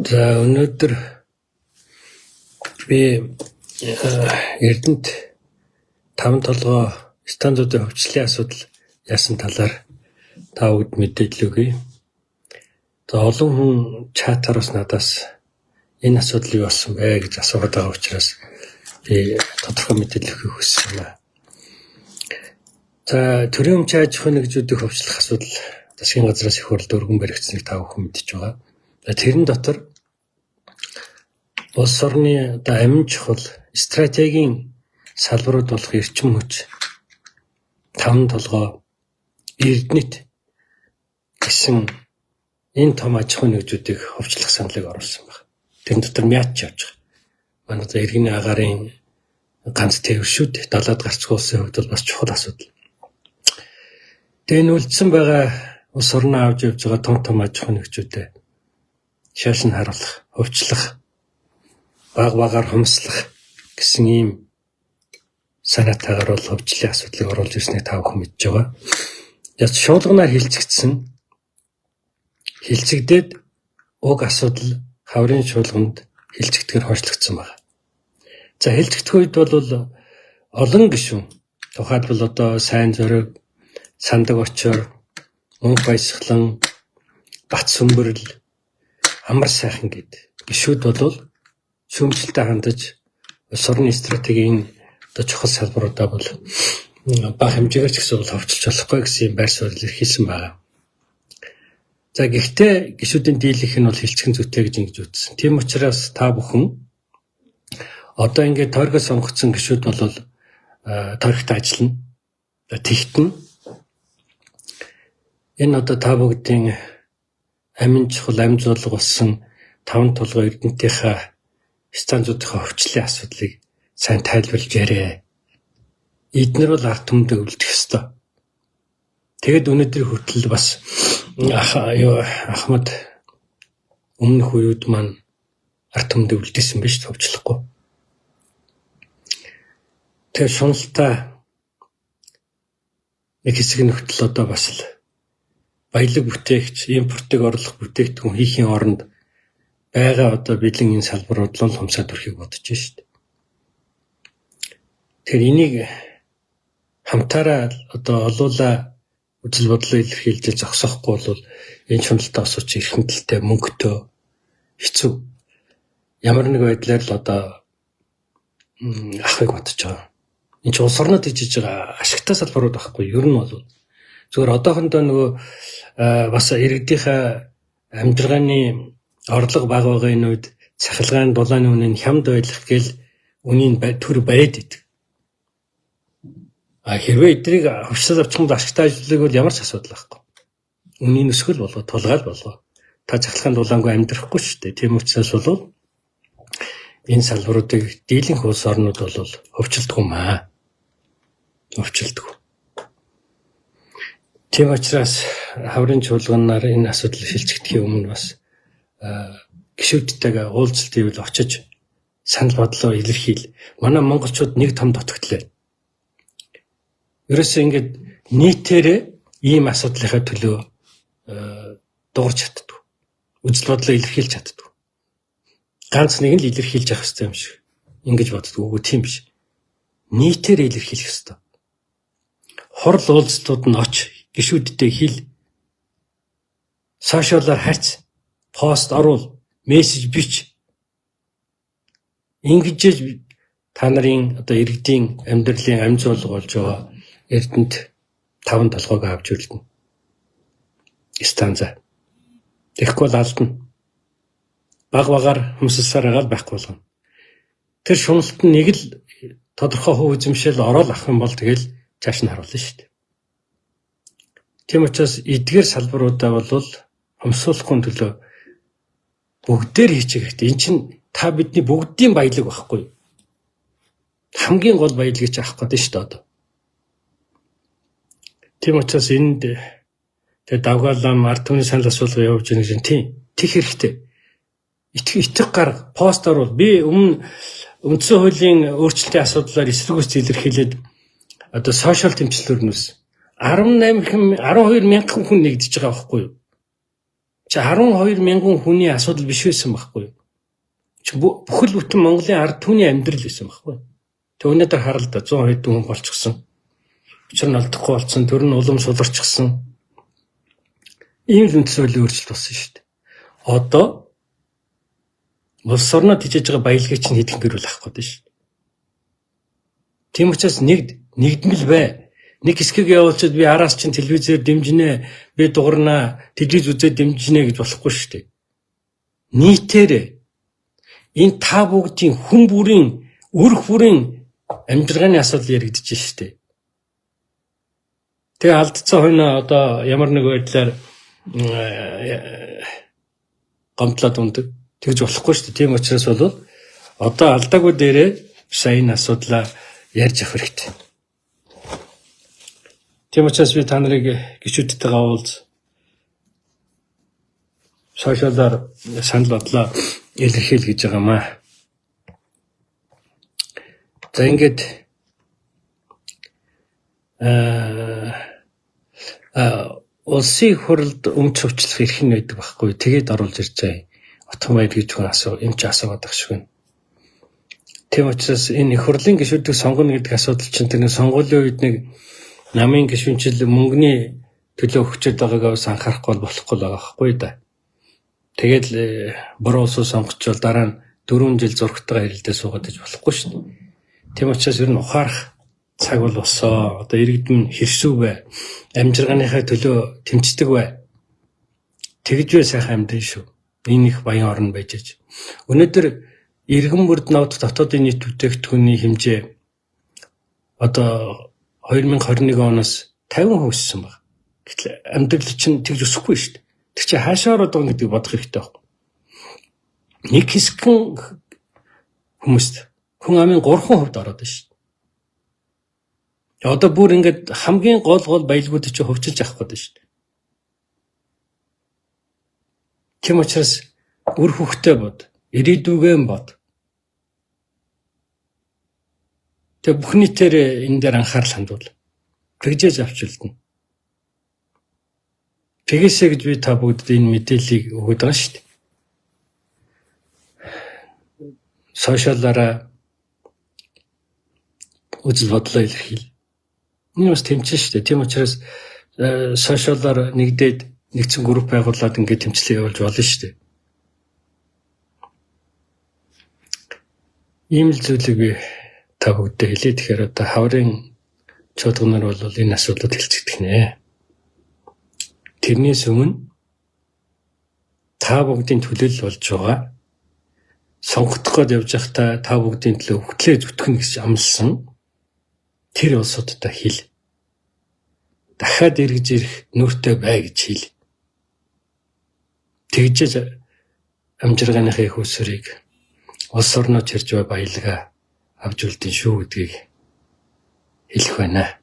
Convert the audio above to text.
За өнөөдөр би Эрдэнэт 5 толгой станцуудын хөгжлийн асуудал яасан талаар та бүхэнд мэдээлэл өгье. За олон хүн чатаар бас надаас энэ асуудал юу болсон бэ гэж асуугаад байгаа учраас би тодорхой мэдээлэл өгөхийг хүссэн юм байна. За төрийн өмч аж ахуйн нэгжүүдийн хөгжлөх асуудал засгийн газраас их хурлд өргөн баригдсаныг та бүхэн мэдж байгаа. Тэрэн дотор улс орны амин чухал стратегийн салбарууд болох эрчим хүч 5 толгой Эрдэнэт гэсэн энэ том аж ахуйн нэгжүүдийг хөгжлөх саналыг оруулсан байна. Тэрэн дотор мяач явж байгаа. Манай иргэний агарын ганц тээвэр шүү дээ. Далаад гарцгүй улсын хувьд бол бас чухал асуудал. Тэгээ энэ үлдсэн байгаа улс орноо авч явж байгаа том аж ахуйн нэгжүүдэд шашин харуулах, хөгжлөх, баг-багаар хумслах гэсэн ийм санаатаагаар бол хөгжлийн асуудлыг оруулж ирснийг та бүхэн мэдж байгаа. Яг шуулганаар хилцэгдээд уг асуудал хаврын шуулганд хилцэгдэхээр хойшлогдсон байна. За хилцэгдэх үед бол олон гишүүн тухайлбал одоо сайн зориг, сандаг очор, мөнх баясгалан, бат сүмбэрл, амар сайхан гэд гишүүд бол шүүмжлэлтэй хандаж улс орны стратегийн одоо чухал салбаруудаа бол бага хэмжээгээр ч гэсэн хөгжиж болохгүй гэсэн байр суурь илэрхийлсэн байна. За гэхдээ гишүүдийн дийлэнх нь бол хилцхэн зүйтэй гэж ингэж үзсэн. Тийм учраас та бүхэн одоо ингээд тойргоо сонгогдсон гишүүд бол тойрогт ажиллана. Тэгтэн энэ одоо та бүгдийн амин чухал амь зуулга болсон 5 толгой Эрдэнэтийнхаа станцуудынхаа хөгжлийн асуудлыг сайн тайлбарлаж яриа. Эднэр бол ард түмэндээ үлдэх ёстой. Тэгэд өнөөдөр хүртэл бас Ахмад өмнөх үеуд маань ард түмэндээ үлдээсэн биш төвчлөхгүй. Тэгээ шуналтай нэг хэсэг нөхцөл одоо бас л баялаг бүтээгч, импортыг орлох бүтээгдэхүүн хийхийн оронд байгаа одоо бэлэн энэ салбарууд л хумсаад өрхийг бодож шүү дээ. Тэгэхээр энийг хамтаараа одоо олуула үзэл бодлоо илэрхийлж зогсоохгүй бол энэ шуналтай осооч эрхэмдэлтэй мөнгөтэй хэцүү. Ямар нэг байдлаар л одоо ахыг бодож байгаа. Энэ ч улс орнод ижиж байгаа ашигтай салбарууд байхгүй. Ер нь бол зүгээр одоохондоо нөгөө бас иргэдийнхаа амьдралын орлого бага байгаа энэ үед цахилгаан дулааны үнийн хямд байх гээл үнийн төр бариад идэг. Хэрвээ эднийг хувьсал авчихсан бол ашигтай ажлыг бол ямар ч асуудал байхгүй. Үнийн өсгөл болго, тулгаал болго. Та цахилгаан дулаангүй амьдрахгүй шүү дээ. Тийм учраас бол энэ салбаруудыг дийлэнх улс орнууд бол хөвчлөдөг юм аа. Хөвчлөдөг. Тийм учраас хаврын чуулганаар энэ асуудал шилжигдэхийн өмнө бас гишүүдтэйгээ уулзалт хийвэл очиж санал бодлоо илэрхийл. Манай монголчууд нэг том дутагдлаа. Ерөөсөө ингээд нийтээрээ ийм асуудлынхаа төлөө дуурч чаддаг. Үзэл бодлоо илэрхийлж чаддаг. Ганц нэг нь л илэрхийлж явах хэрэгтэй юм шиг. Ингэж боддог. Үгүй тийм биш. Нийтээрээ илэрхийлэх хэрэгтэй. Хурл уулзалтууд нь оч, гишүүдтэй хэл, сошиалаар харьц, пост оруул, мессеж бич. Ингэж та нарын одоо иргэдийн амьдралын амь зуулга болж байгаа Эрдэнэт 5 толгойг авч үлдэнэ. Станца. Тэгэхгүй бол алдна. Баг-багаар хүмсэлсээр агаал байхгүй болгоно. Тэр шуналт нь нэг л тодорхой хөв эзэмшил ороод авах юм бол тэгэл цааш нь харуулна шүү дээ. Тийм учраас эдгээр салбаруудаа бол хомсуулахгүй төлөө бүгдээр хийчих хэрэгтэй. Эн чинь та бидний бүгдийн баялаг байхгүй. Хамгийн гол баялагийг авах гэдэг шүү дээ одоо. Тийм учраас энд тэгээ давгаалам ард түмний санал асуулга явуулж байгаа юм тийм. Тэг хэрэгтэй. Итгэх гарга постор бол би үндсэн хуулийн өөрчлөлтийн асуудлаар эсрэгүүц илэрхийлээд одоо сошиал тэмцлүүрнээс 12 мянган хүн нэгдэж байгаа байхгүй юу? чи 12 мянган хүний асуудал биш байсан байхгүй юу? Чи бүхэл бүтэн Монголын ард түмний амьдрал байсан байхгүй юу? Тэг өнөөдөр харал да 100 хэдэн хүн болчихсон. Учир нь олдохгүй болсон, төр нь улам суларчихсан. Ийм л үндэслэлийн өөрчлөлт болсон шүү дээ. Одоо улс орнод хийж байгаа баялагийг чинь хэдхэн гэрүүл авах гээд шүү дээ. Тийм учраас нэгдмэл бай. Нэг хэсгийг явуулчаад би араас чинь телевизээр дэмжинэ, би дугарнаа, телевиз үзээд дэмжинэ гэж болохгүй шүү дээ. Нийтээр энэ та бүгдийн хүн бүрийн өрх бүрийн амьдралын асуудал яригдэж шүү дээ. Тэгээ алдцсан хойно одоо ямар нэг байдлаар гомдлоод ундаг. Тэгж болохгүй шүү дээ. Тийм учраас бол одоо алдаагүй дээрээ сайн асуудлаа ярьж авах хэрэгтэй. Тийм учраас би та нарыг гишүүдтэйгээ уулз сошиалаар санал бодлоо илэрхийл гэж байгаамаа. За ингээд улсын хурлд өмч хувьчлах эрх нь байдаг байхгүй. Тэгээд оруулж ирж байгаа. Отхон баяр гэж хүн юм ч асууад байх шиг байна. Тийм учраас энэ их хурлын гишүүдийг сонгоно гэдэг асуудал чинь тэр сонгуулийн үед нэг намын гишүүнчил мөнгөний төлөө өгчөд байгаагаа бас анхаарахгүй болохгүй байгаа байхгүй да. Тэгээд буруу улсуу сонгочвол дараа нь 4 жил зургатайгаа хэрэлдээ суугаад иж болохгүй шүү дээ. Тийм учраас ер нь ухаарах цаг бол босоо. Одоо иргэдэн хэрсүү бай. Амжиргааныхаа төлөө тэмцдэг бай. Тэгж бай сайхан амьдрын шүү. Энэ их баян орн байж аж. Өнөөдөр иргэн бүрд нот дотоодын нийт бүтээгдэхүүний хэмжээ одоо 2021 оноос 50% өссөн байна. Гэтэл амьдрал чинь тэгж өсөхгүй шүү дээ. Тэг чи хаашаа ороод байгаа гэдгийг бодох хэрэгтэй байна. Нэг хэсгэн хүмүүст хүн амын 3% ороод байна шүү дээ. Одоо бүр ингээд хамгийн гол баялгууд чи хувьчилж авах гэдэг шүү дээ. Тийм учраас үр хөвгтэй бод, ирээдүгэн бод. Тэг бүхний тэр энэ дээр анхаарал хандуул. Тэгжээж авч үлдэнэ. Тэгээсэ гэж би та бүгдэд энэ мэдээллийг өгöd байгаа шүү дээ. Сошиалаараа үзэл бодлоо илэрхийл. Энэ бас тэмцэн шүү дээ. Тийм учраас сошиалаар нэгдээд нэгдсэн групп байгуулад ингээд тэмцлээ явуулж болно шүү дээ. Ийм л зүйлийг би та бүгдээ хэлээ. Тэгэхээр одоо хаврын чуулганаар бол энэ асуудлыг хэлцэгдэх нэ. Тэрнээс өмнө та бүгдийн төлөөлөл болж байгаа сонгогдох гээд явж байхдаа та бүгдийн төлөө өгтлээ зүтгэн гэж амласан тэр улсуудтай хэл. Дахиад эргэж ирэх нүртэй бай гэж хэл. Тэгжээж амжиргааныхаа их усрыг улс орноо чирж бай баялгаа авч үлдэн шүү гэдгийг хэлэх байна.